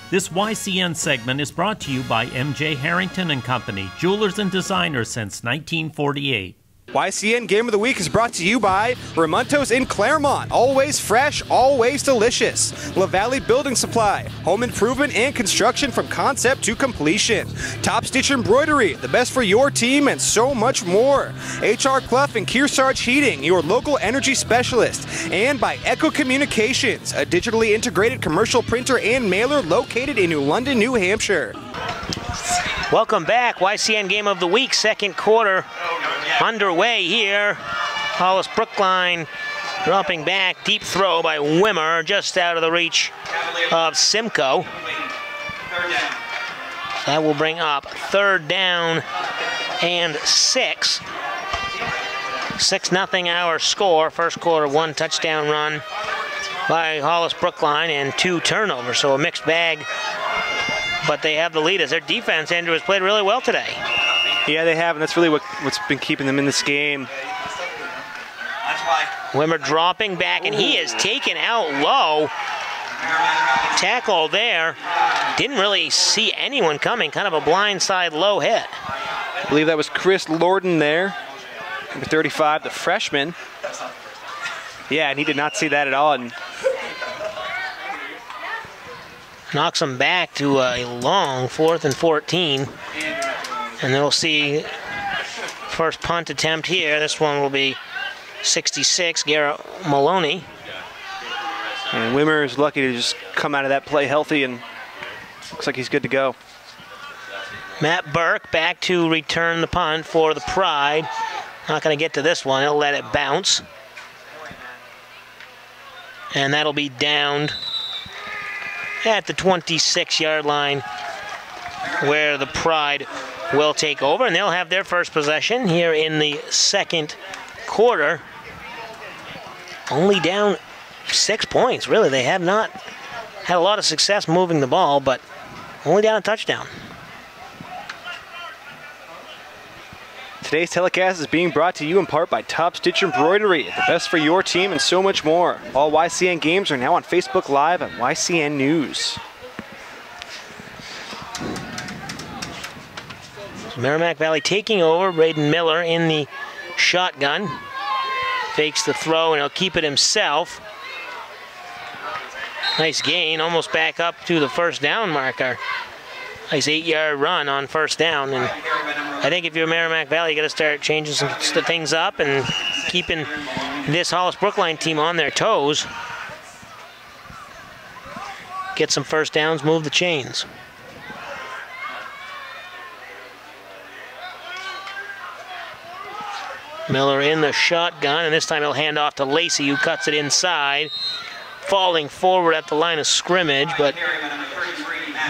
This YCN segment is brought to you by M.J. Harrington & Company, jewelers and designers since 1948. YCN Game of the Week is brought to you by Ramontos in Claremont. Always fresh, always delicious. La Valley Building Supply. Home improvement and construction from concept to completion. Top Stitch Embroidery, the best for your team, and so much more. HR Clough and Kearsarge Heating, your local energy specialist. And by Echo Communications, a digitally integrated commercial printer and mailer located in New London, New Hampshire. Welcome back. YCN Game of the Week, second quarter underway here. Hollis-Brookline dropping back, deep throw by Wimmer, just out of the reach of Simcoe. That will bring up third down and 6. 6-0 our score. First quarter, 1 touchdown run by Hollis-Brookline and 2 turnovers, so a mixed bag. But they have the lead as their defense, Andrew, has played really well today. Yeah, they have, and that's really what's been keeping them in this game. Wimmer dropping back, and he is taken out low. Tackle there. Didn't really see anyone coming. Kind of a blindside low hit. I believe that was Chris Lorden there, number 35, the freshman. Yeah, and he did not see that at all. And knocks him back to a long 4th and 14. And then we'll see first punt attempt here. This one will be 66, Garrett Maloney. And Wimmer is lucky to just come out of that play healthy, and looks like he's good to go. Matt Burke back to return the punt for the Pride. Not going to get to this one. He'll let it bounce. And that'll be downed at the 26-yard line, where the Pride will take over, and they'll have their first possession here in the second quarter. Only down 6 points, really. They have not had a lot of success moving the ball, but only down a touchdown. Today's telecast is being brought to you in part by Top Stitch Embroidery, the best for your team and so much more. All YCN games are now on Facebook Live and YCN News. Merrimack Valley taking over. Braden Miller in the shotgun. Fakes the throw, and he'll keep it himself. Nice gain, almost back up to the first down marker. Nice 8-yard run on first down. And I think if you're Merrimack Valley, you got to start changing some things up and keeping this Hollis-Brookline team on their toes. Get some first downs, move the chains. Miller in the shotgun, and this time he'll hand off to Lacey, who cuts it inside. Falling forward at the line of scrimmage, but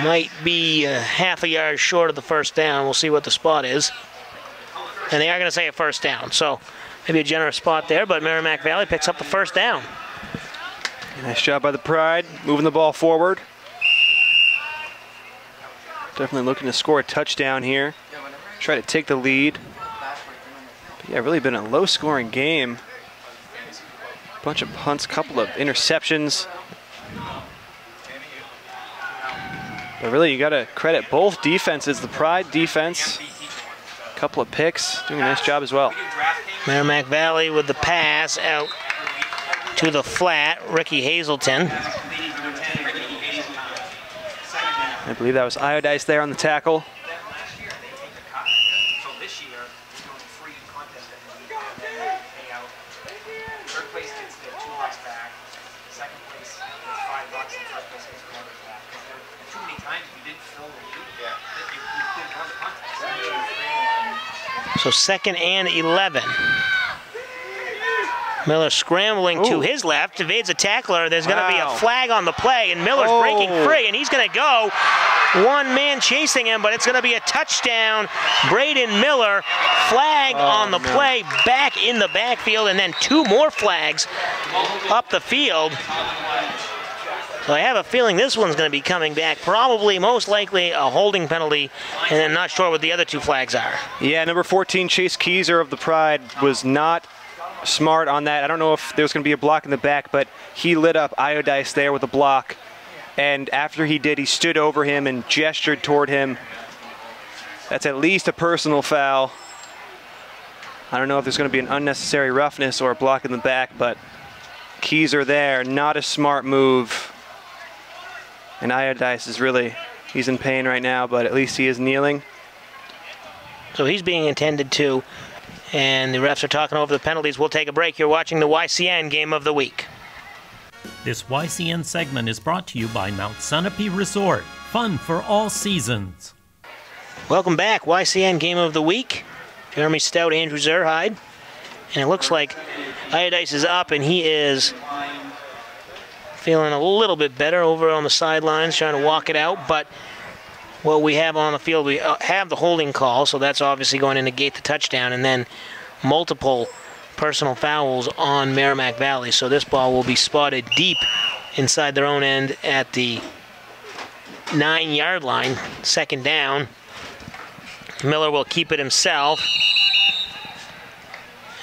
might be half a yard short of the first down. We'll see what the spot is. And they are going to say a first down, so maybe a generous spot there, but Merrimack Valley picks up the first down. Nice job by the Pride, moving the ball forward. Definitely looking to score a touchdown here. Try to take the lead. Yeah, really been a low-scoring game. Bunch of punts, couple of interceptions. But really, you got to credit both defenses. The Pride defense, a couple of picks, doing a nice job as well. Merrimack Valley with the pass out to the flat, Ricky Hazelton. I believe that was Iodice there on the tackle. So 2nd and 11. Miller scrambling to his left, evades a tackler. There's going to be a flag on the play, and Miller's breaking free, and he's going to go. One man chasing him, but it's going to be a touchdown. Braden Miller, flag on the play, back in the backfield, and then 2 more flags up the field. So I have a feeling this one's going to be coming back. Probably, most likely, a holding penalty, and I'm not sure what the other 2 flags are. Yeah, number 14, Chase Keyser of the Pride, was not smart on that. I don't know if there's going to be a block in the back, but he lit up Iodice there with a block. And after he did, he stood over him and gestured toward him. That's at least a personal foul. I don't know if there's going to be an unnecessary roughness or a block in the back, but Keyser there, not a smart move. And Iodice is really, he's in pain right now, but at least he is kneeling. So he's being attended to, and the refs are talking over the penalties. We'll take a break. You're watching the YCN Game of the Week. This YCN segment is brought to you by Mount Sunapee Resort. Fun for all seasons. Welcome back, YCN Game of the Week. Jeremy Stout, Andrew Zerhide. And it looks like Iodice is up, and he is feeling a little bit better over on the sidelines, trying to walk it out. But what we have on the field, we have the holding call, so that's obviously going to negate the touchdown, and then multiple personal fouls on Merrimack Valley. So this ball will be spotted deep inside their own end at the 9-yard line, second down. Miller will keep it himself.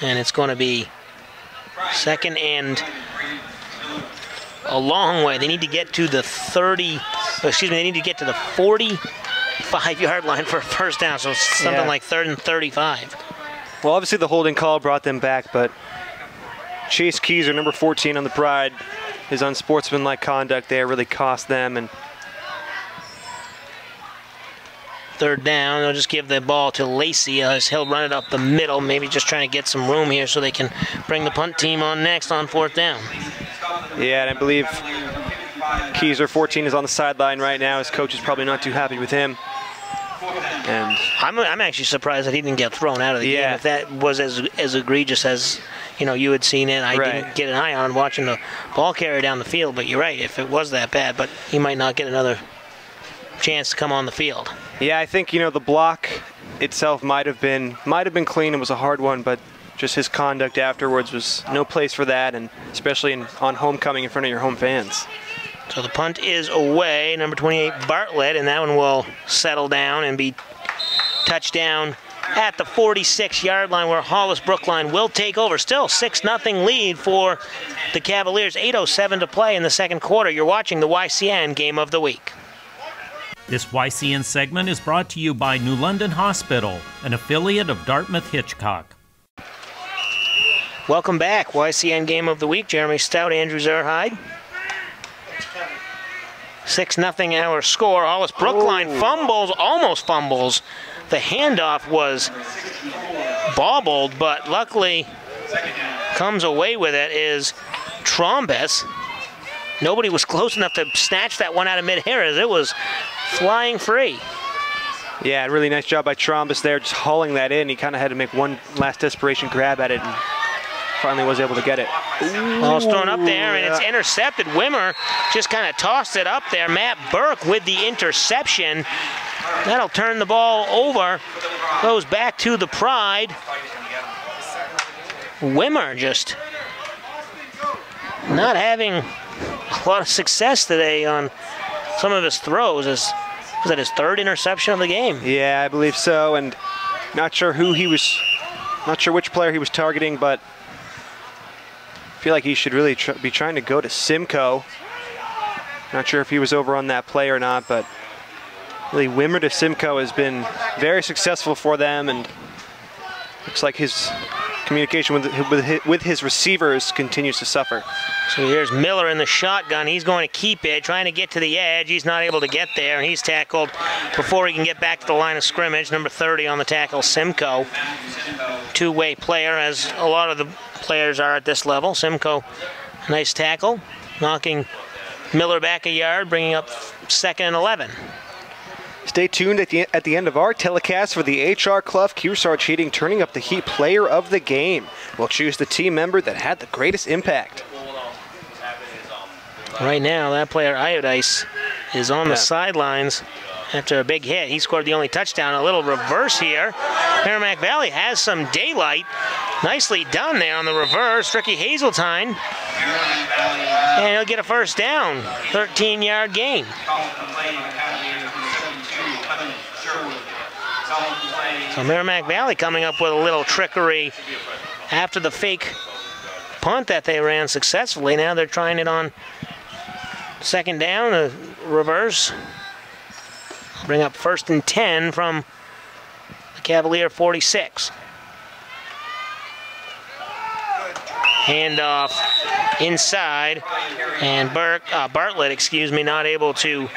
And it's going to be second and a long way. They need to get to the 45-yard line for a first down, so something like 3rd and 35. Well, obviously the holding call brought them back, but Chase Keyser, number 14 on the Pride, his unsportsmanlike conduct there really cost them. And third down, they'll just give the ball to Lacey as he'll run it up the middle, maybe just trying to get some room here so they can bring the punt team on next on 4th down. Yeah, and I believe Keyser, 14, is on the sideline right now. His coach is probably not too happy with him. And I'm actually surprised that he didn't get thrown out of the game. If that was as egregious as you had seen it, I didn't get an eye on watching the ball carrier down the field. But you're right, if it was that bad, but he might not get another chance to come on the field. Yeah, I think the block itself might have been clean. It was a hard one, but just his conduct afterwards was no place for that, and especially on homecoming in front of your home fans. So the punt is away, number 28 Bartlett, and that one will settle down and be touchdown at the 46-yard line, where Hollis-Brookline will take over. Still 6-0 lead for the Cavaliers. 8:07 to play in the second quarter. You're watching the YCN Game of the Week. This YCN segment is brought to you by New London Hospital, an affiliate of Dartmouth Hitchcock. Welcome back, YCN Game of the Week. Jeremy Stout, Andrew Zerhide. 6-0 our score. Hollis-Brookline almost fumbles. The handoff was bobbled, but luckily comes away with it is Trombus. Nobody was close enough to snatch that one out of mid-air as it was flying free. Yeah, really nice job by Trombus there, just hauling that in. He kind of had to make one last desperation grab at it and finally was able to get it. Ball's thrown up there, and it's intercepted. Wimmer just kind of tossed it up there. Matt Burke with the interception. That'll turn the ball over. Goes back to the Pride. Wimmer just not having a lot of success today on some of his throws. Was that his 3rd interception of the game? Yeah, I believe so, and not sure which player he was targeting, but I feel like he should really be trying to go to Simcoe. Not sure if he was over on that play or not, but really Wimmer to Simcoe has been very successful for them, and looks like his communication with his receivers continues to suffer. So here's Miller in the shotgun. He's going to keep it, trying to get to the edge. He's not able to get there, and he's tackled before he can get back to the line of scrimmage. Number 30 on the tackle, Simcoe. Two-way player, as a lot of the players are at this level. Simcoe, nice tackle, knocking Miller back a yard, bringing up 2nd and 11. Stay tuned at the end of our telecast for the H.R. Clough Kearsarge Heating Turning Up the Heat Player of the Game. We'll choose the team member that had the greatest impact. Right now, that player, Iodice, is on the sidelines after a big hit. He scored the only touchdown. A little reverse here. Merrimack Valley has some daylight. Nicely done there on the reverse. Ricky Hazeltine. And he'll get a first down. 13-yard gain. So Merrimack Valley coming up with a little trickery after the fake punt that they ran successfully. Now they're trying it on second down, a reverse. Bring up 1st and 10 from the Cavalier 46. Handoff inside, and Bartlett, not able to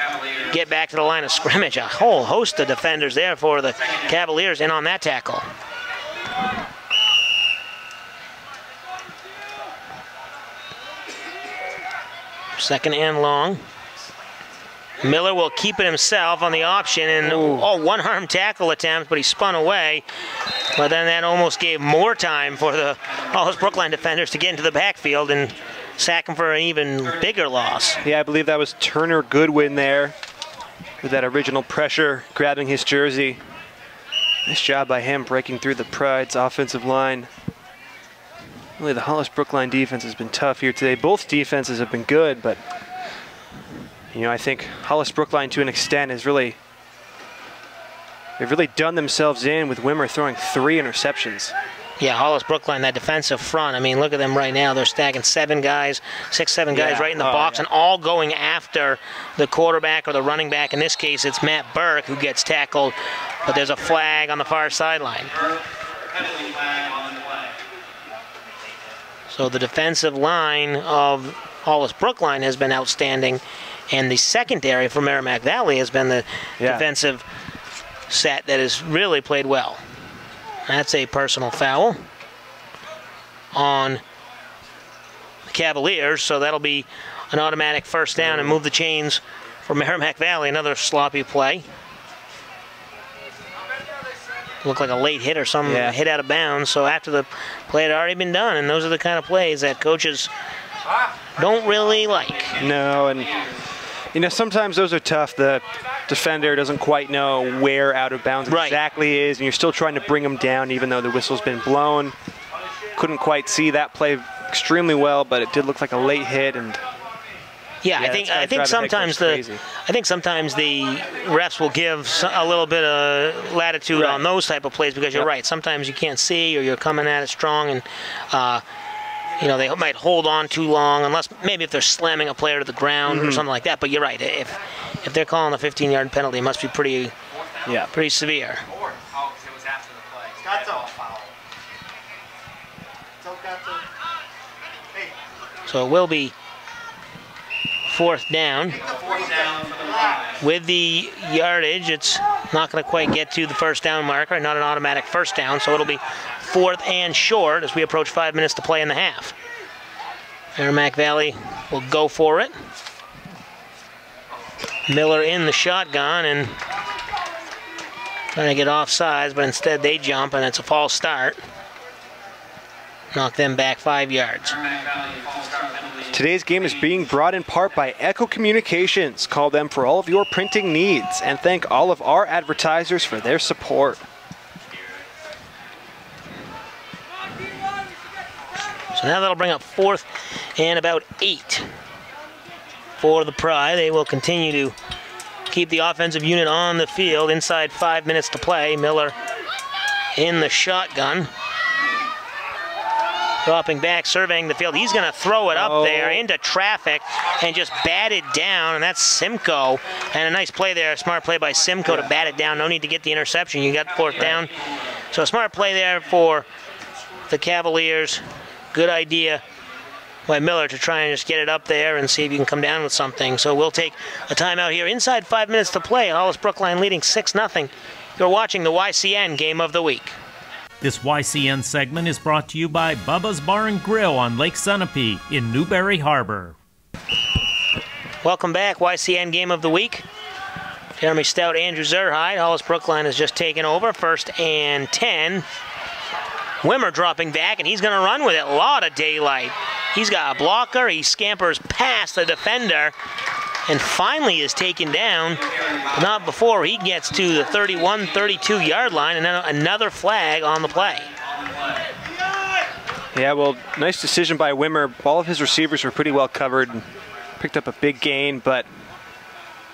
get back to the line of scrimmage. A whole host of defenders there for the Cavaliers in on that tackle. Second and long. Miller will keep it himself on the option, and one-arm tackle attempt, but he spun away. But then that almost gave more time for the Hollis-Brookline defenders to get into the backfield and sack him for an even bigger loss. Yeah, I believe that was Turner Goodwin there with that original pressure, grabbing his jersey. Nice job by him breaking through the Pride's offensive line. Really, the Hollis-Brookline defense has been tough here today. Both defenses have been good, but I think Hollis-Brookline to an extent they've really done themselves in with Wimmer throwing 3 interceptions. Yeah, Hollis-Brookline, that defensive front, I mean, look at them right now. They're stacking 7 guys, 6-7 guys right in the box, and all going after the quarterback or the running back. In this case, it's Matt Burke who gets tackled, but there's a flag on the far sideline. So the defensive line of Hollis-Brookline has been outstanding, and the secondary for Merrimack Valley has been the defensive set that has really played well. That's a personal foul on the Cavaliers, so that'll be an automatic first down and move the chains for Merrimack Valley. Another sloppy play. Looked like a late hit or some hit out of bounds, so after the play had already been done, and those are the kind of plays that coaches don't really like. No, and sometimes those are tough. The defender doesn't quite know where out of bounds exactly is, and you're still trying to bring them down even though the whistle's been blown. Couldn't quite see that play extremely well, but it did look like a late hit. And I think sometimes the refs will give a little bit of latitude on those type of plays, because you're right. Sometimes you can't see, or you're coming at it strong, and they might hold on too long, unless maybe if they're slamming a player to the ground or something like that. But you're right. If they're calling a 15-yard penalty, it must be pretty severe. So it will be 4th down. With the yardage, it's not going to quite get to the first down marker, not an automatic first down, so it'll be 4th and short as we approach 5 minutes to play in the half. Merrimack Valley will go for it. Miller in the shotgun and trying to get off sides, but instead they jump, and it's a false start. Knock them back 5 yards. Today's game is being brought in part by Echo Communications. Call them for all of your printing needs, and thank all of our advertisers for their support. So now that'll bring up 4th and about 8 for the Pride. They will continue to keep the offensive unit on the field. Inside 5 minutes to play. Miller in the shotgun. Dropping back, surveying the field. He's going to throw it up there into traffic and just bat it down, and that's Simcoe. And a nice play there, a smart play by Simcoe to bat it down. No need to get the interception. You got 4th down. So a smart play there for the Cavaliers. Good idea by Miller to try and just get it up there and see if you can come down with something. So we'll take a timeout here. Inside 5 minutes to play. Hollis-Brookline leading 6-0. You're watching the YCN Game of the Week. This YCN segment is brought to you by Bubba's Bar and Grill on Lake Sunapee in Newberry Harbor. Welcome back, YCN Game of the Week. Jeremy Stout, Andrew Zerhide. Hollis-Brookline has just taken over. 1st and 10. Wimmer dropping back, and he's going to run with it. A lot of daylight. He's got a blocker. He scampers past the defender and finally is taken down, but not before he gets to the 31, 32-yard line, and then another flag on the play. Yeah, well, nice decision by Wimmer. All of his receivers were pretty well covered and picked up a big gain, but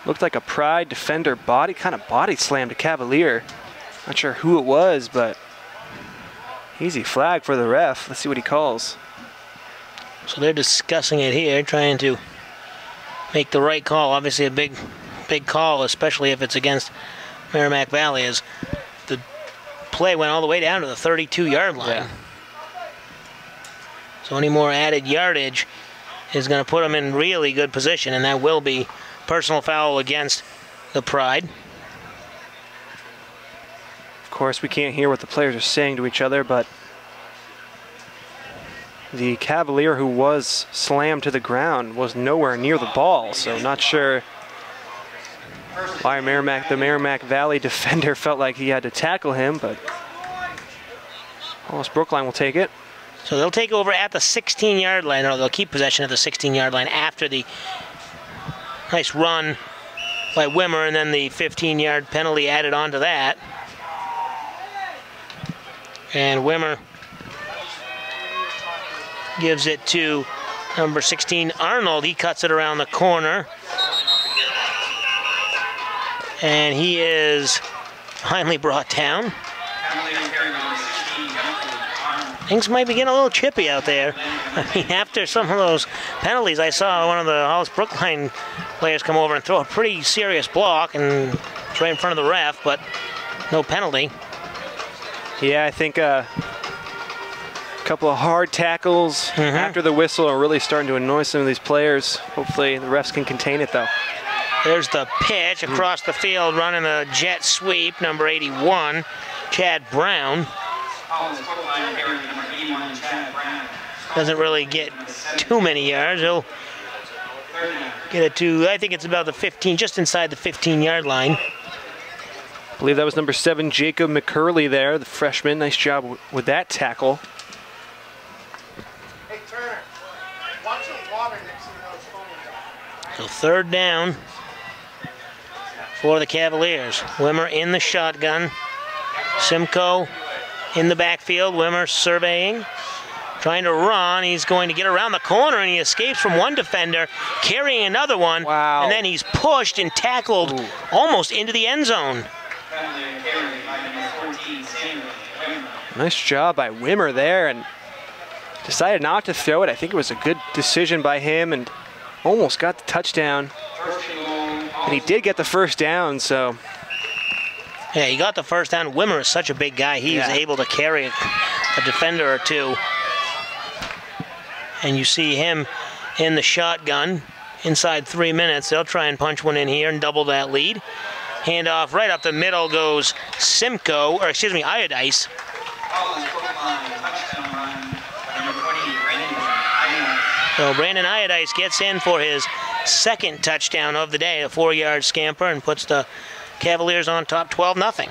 looked like a Pride defender kind of body slammed a Cavalier. Not sure who it was, but easy flag for the ref. Let's see what he calls. So they're discussing it here, trying to make the right call. Obviously a big call, especially if it's against Merrimack Valley, as the play went all the way down to the 32-yard line. Yeah. So any more added yardage is going to put them in really good position, and that will be personal foul against the Pride. Of course, we can't hear what the players are saying to each other, but the Cavalier who was slammed to the ground was nowhere near the ball, so not sure why the Merrimack Valley defender felt like he had to tackle him, but Hollis-Brookline will take it. So they'll take over at the 16-yard line, or they'll keep possession at the 16-yard line after the nice run by Wimmer, and then the 15-yard penalty added on to that. And Wimmer gives it to number 16, Arnold. He cuts it around the corner. And he is finally brought down. Things might be getting a little chippy out there. I mean, after some of those penalties, I saw one of the Hollis-Brookline players come over and throw a pretty serious block, and it's right in front of the ref, but no penalty. Yeah, I think a couple of hard tackles after the whistle are really starting to annoy some of these players. Hopefully the refs can contain it, though. There's the pitch across the field, running a jet sweep, number 81, Chad Brown. Doesn't really get too many yards. He'll get it to, I think it's about the 15, just inside the 15-yard line. I believe that was number 7, Jacob McCurley there, the freshman. Nice job with that tackle. Hey, Turner, watch the water next to those phones. So third down for the Cavaliers. Wimmer in the shotgun. Simcoe in the backfield. Wimmer surveying, trying to run. He's going to get around the corner, and he escapes from one defender, carrying another one. Wow. And then he's pushed and tackled almost into the end zone. Nice job by Wimmer there, and decided not to throw it. I think it was a good decision by him, and almost got the touchdown. And he did get the first down, so. Yeah, he got the first down. Wimmer is such a big guy. He is able to carry a defender or two. And you see him in the shotgun. Inside 3 minutes, they'll try and punch one in here and double that lead. Handoff right up the middle goes Simcoe, or excuse me, Iodice. So Brandon Iodice gets in for his second touchdown of the day, a 4-yard scamper, and puts the Cavaliers on top 12-0.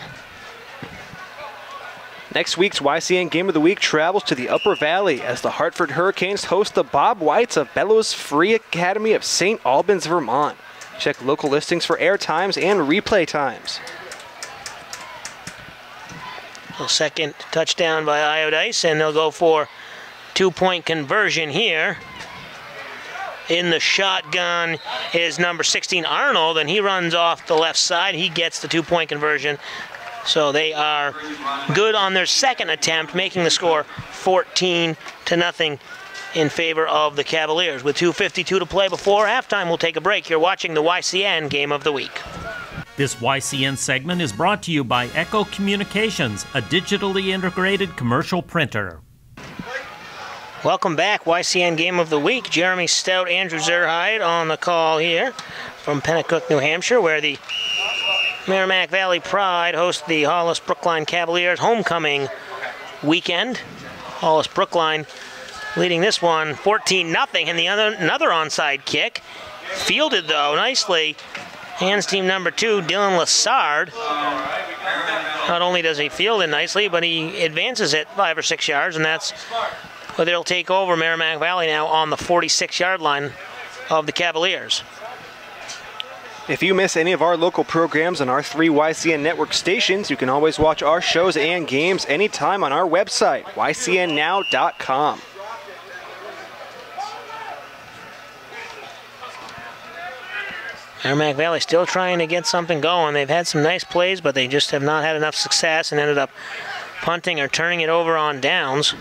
Next week's YCN Game of the Week travels to the Upper Valley as the Hartford Hurricanes host the Bob Whites of Bellows Free Academy of St. Albans, Vermont. Check local listings for air times and replay times. So second touchdown by Iodice, and they'll go for 2-point conversion here. In the shotgun is number 16, Arnold, and he runs off the left side. He gets the 2-point conversion. So they are good on their second attempt, making the score 14-0 in favor of the Cavaliers. With 2:52 to play before halftime, we'll take a break. You're watching the YCN Game of the Week. This YCN segment is brought to you by Echo Communications, a digitally integrated commercial printer. Welcome back, YCN Game of the Week. Jeremy Stout, Andrew Zerhide on the call here from Pennacook, New Hampshire, where the Merrimack Valley Pride hosts the Hollis-Brookline Cavaliers homecoming weekend. Hollis-Brookline leading this one 14-0, and another onside kick. Fielded, though, nicely. Hands team number 2, Dylan Lassard. Not only does he field it nicely, but he advances it 5 or 6 yards, and that's where they'll take over Merrimack Valley now on the 46-yard line of the Cavaliers. If you miss any of our local programs on our 3 YCN network stations, you can always watch our shows and games anytime on our website, ycnnow.com. Merrimack Valley still trying to get something going. They've had some nice plays, but they just have not had enough success and ended up punting or turning it over on downs.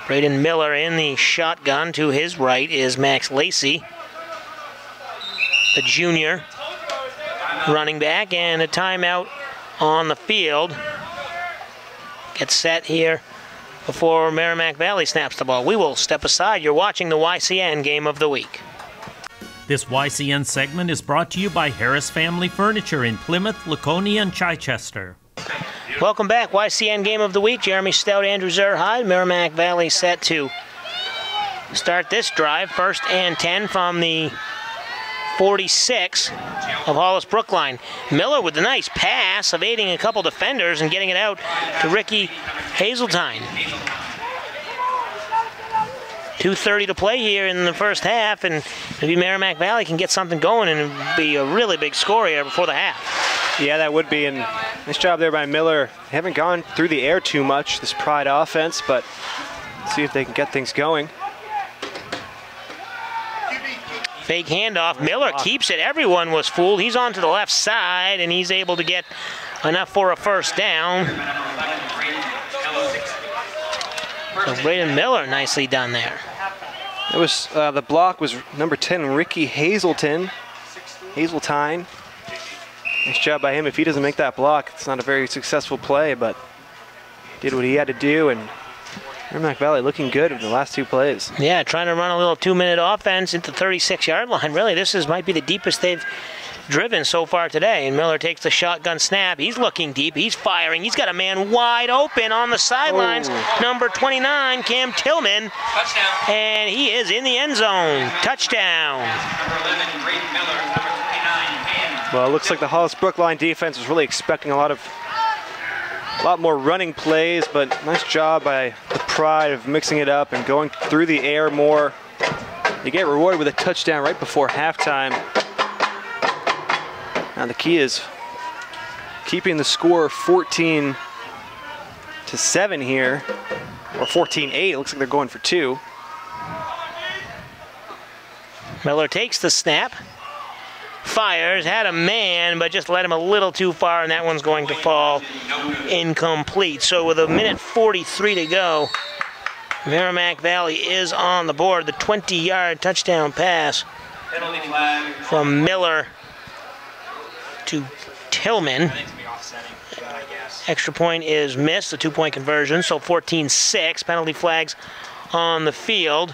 Braden Miller in the shotgun. To his right is Max Lacey. the junior running back, and a timeout on the field. Gets set here before Merrimack Valley snaps the ball. We will step aside. You're watching the YCN Game of the Week. This YCN segment is brought to you by Harris Family Furniture in Plymouth, Laconia, and Chichester. Welcome back. YCN Game of the Week. Jeremy Stout, Andrew Zerhide. Merrimack Valley set to start this drive. 1st and 10 from the 46 of Hollis-Brookline. Miller with a nice pass, evading a couple defenders and getting it out to Ricky Hazeltine. 2:30 to play here in the first half, and maybe Merrimack Valley can get something going and it'd be a really big score here before the half. Yeah, that would be, and nice job there by Miller. Haven't gone through the air too much, this Pride offense, but let's see if they can get things going. Fake handoff. Miller keeps it. Everyone was fooled. He's on to the left side, and he's able to get enough for a first down. So Braden Miller, nicely done there. It was the block was number 10, Ricky Hazeltine. Nice job by him. If he doesn't make that block, it's not a very successful play, but did what he had to do, and Merrimack Valley looking good in the last 2 plays. Yeah, trying to run a little 2-minute offense into the 36-yard line. Really, this might be the deepest they've driven so far today. And Miller takes the shotgun snap. He's looking deep. He's firing. He's got a man wide open on the sidelines. Number 29, Cam Tillman. Touchdown. And he is in the end zone. Touchdown. Well, it looks like the Hollis-Brookline defense was really expecting a lot more running plays, but nice job by the Pride of mixing it up and going through the air more. You get rewarded with a touchdown right before halftime. Now the key is keeping the score 14-7 here, or 14-8. It looks like they're going for 2. Miller takes the snap. Fires, had a man, but just led him a little too far, and that one's going to fall incomplete. So with 1:43 to go, Merrimack Valley is on the board. The 20-yard touchdown pass from Miller to Tillman. Extra point is missed, the 2-point conversion, so 14-6. Penalty flags on the field.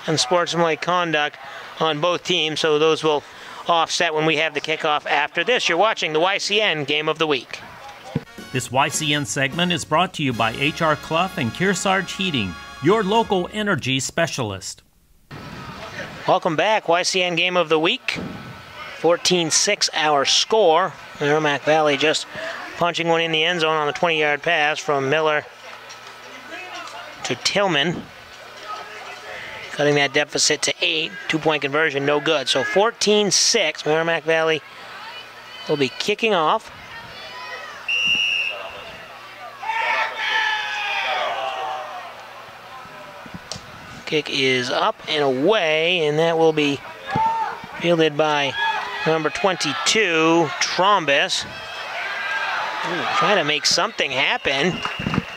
And sportsmanlike conduct on both teams, so those will offset when we have the kickoff after this. You're watching the YCN Game of the Week. This YCN segment is brought to you by H.R. Clough and Kearsarge Heating, your local energy specialist. Welcome back, YCN Game of the Week. 14-6 our score. Merrimack Valley just punching one in the end zone on the 20-yard pass from Miller to Tillman. Cutting that deficit to 8. 2-point conversion, no good. So 14-6, Merrimack Valley will be kicking off. Kick is up and away, and that will be fielded by number 22, Trombus. Trying to make something happen.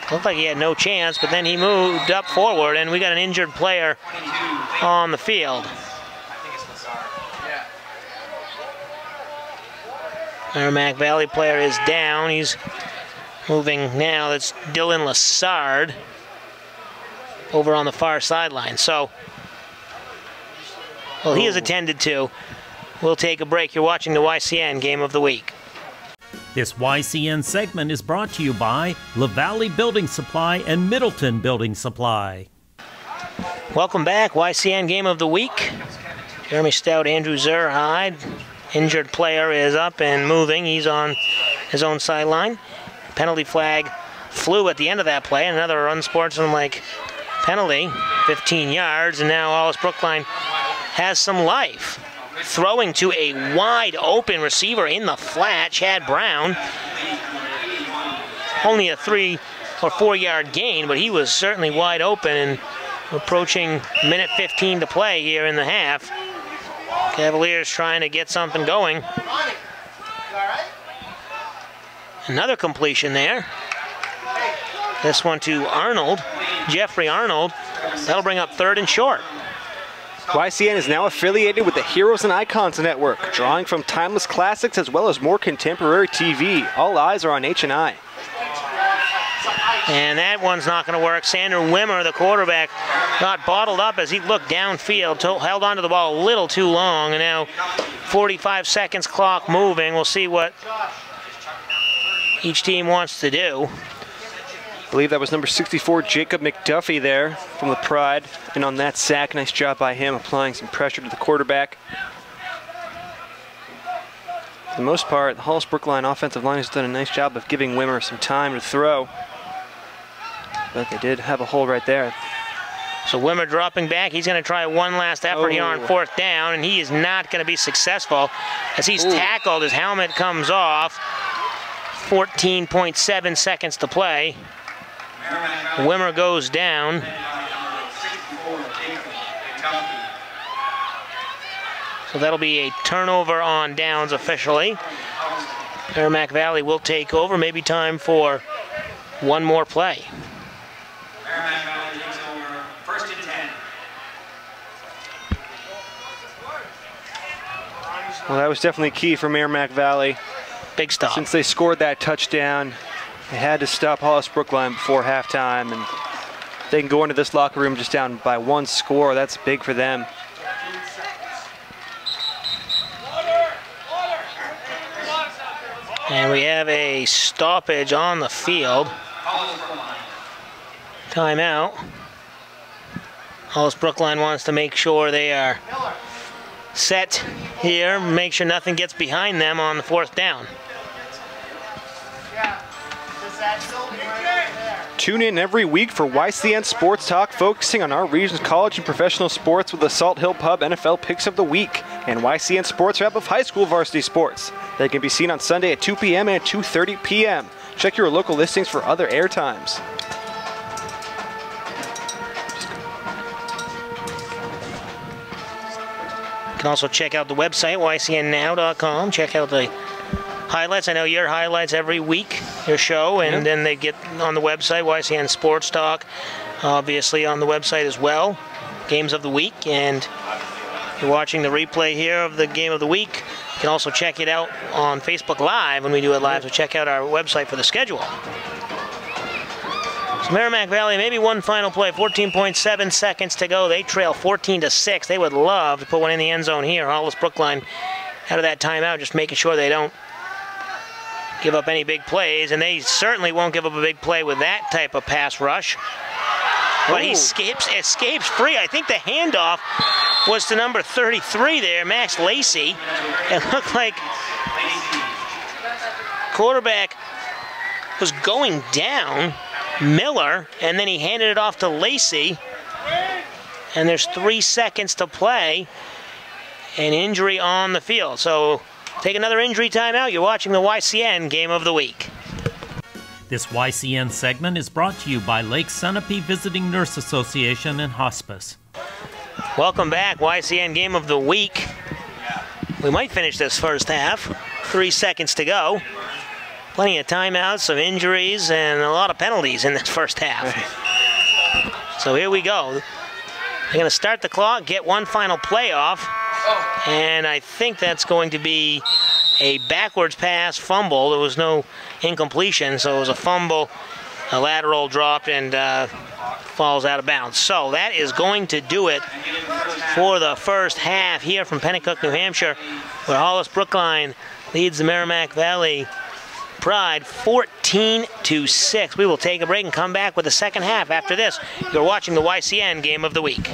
Looked like he had no chance, but then he moved up forward, and we got an injured player on the field. Merrimack Valley player is down. He's moving now. That's Dylan Lassard over on the far sideline. So, well, he is attended to. We'll take a break. You're watching the YCN Game of the Week. This YCN segment is brought to you by LaValley Building Supply and Middleton Building Supply. Welcome back, YCN Game of the Week. Jeremy Stout, Andrew Zerhide. Injured player is up and moving. He's on his own sideline. Penalty flag flew at the end of that play. Another unsportsmanlike penalty, 15 yards, and now Hollis-Brookline has some life. Throwing to a wide open receiver in the flat, Chad Brown. Only a 3 or 4 yard gain, but he was certainly wide open, and approaching minute 15 to play here in the half. Cavaliers trying to get something going. Another completion there. This one to Arnold, Jeffrey Arnold. That'll bring up 3rd and short. YCN is now affiliated with the Heroes and Icons Network, drawing from timeless classics as well as more contemporary TV. All eyes are on H&I. And that one's not going to work. Sander Wimmer, the quarterback, got bottled up as he looked downfield, held onto the ball a little too long, and now 45 seconds clock moving. We'll see what each team wants to do. I believe that was number 64, Jacob McDuffie there from the Pride. And on that sack, nice job by him applying some pressure to the quarterback. For the most part, the Hollis-Brookline offensive line has done a nice job of giving Wimmer some time to throw. But they did have a hole right there. So Wimmer dropping back. He's going to try one last effort here on 4th down, and he is not going to be successful as he's tackled. His helmet comes off. 14.7 seconds to play. Wimmer goes down. So that'll be a turnover on downs officially. Merrimack Valley will take over. Maybe time for one more play. Merrimack Valley takes over, 1st and 10. Well, that was definitely key for Merrimack Valley. Big stop. Since they scored that touchdown, they had to stop Hollis-Brookline before halftime, and they can go into this locker room just down by 1 score. That's big for them. And we have a stoppage on the field. Timeout. Hollis-Brookline wants to make sure they are set here, make sure nothing gets behind them on the 4th down. Tune in every week for YCN Sports Talk, focusing on our region's college and professional sports with the Salt Hill Pub NFL Picks of the Week and YCN Sports Wrap of high school varsity sports. They can be seen on Sunday at 2 p.m. and 2:30 p.m. Check your local listings for other air times. You can also check out the website, ycnnow.com. Check out the highlights. I know your highlights every week, your show, and then they get on the website, YCN Sports Talk, obviously on the website as well. Games of the week, and you're watching the replay here of the game of the week. You can also check it out on Facebook Live when we do it live, so check out our website for the schedule. So Merrimack Valley, maybe one final play, 14.7 seconds to go. They trail 14-6. They would love to put one in the end zone here. Hollis-Brookline out of that timeout, just making sure they don't give up any big plays, and they certainly won't give up a big play with that type of pass rush. But he escapes free. I think the handoff was to number 33 there, Max Lacey. It looked like quarterback was going down, Miller, and then he handed it off to Lacey. And there's 3 seconds to play. An injury on the field. So take another injury timeout. You're watching the YCN Game of the Week. This YCN segment is brought to you by Lake Sunapee Visiting Nurse Association and Hospice. Welcome back, YCN Game of the Week. We might finish this first half. 3 seconds to go. Plenty of timeouts, some injuries, and a lot of penalties in this first half. So here we go. They're going to start the clock, get one final play off, and I think that's going to be a backwards pass fumble. There was no incompletion, so it was a fumble, a lateral dropped, and falls out of bounds. So that is going to do it for the first half here from Pennacook, New Hampshire, where Hollis-Brookline leads the Merrimack Valley Pride 14-6. We will take a break and come back with the second half after this. You're watching the YCN Game of the Week.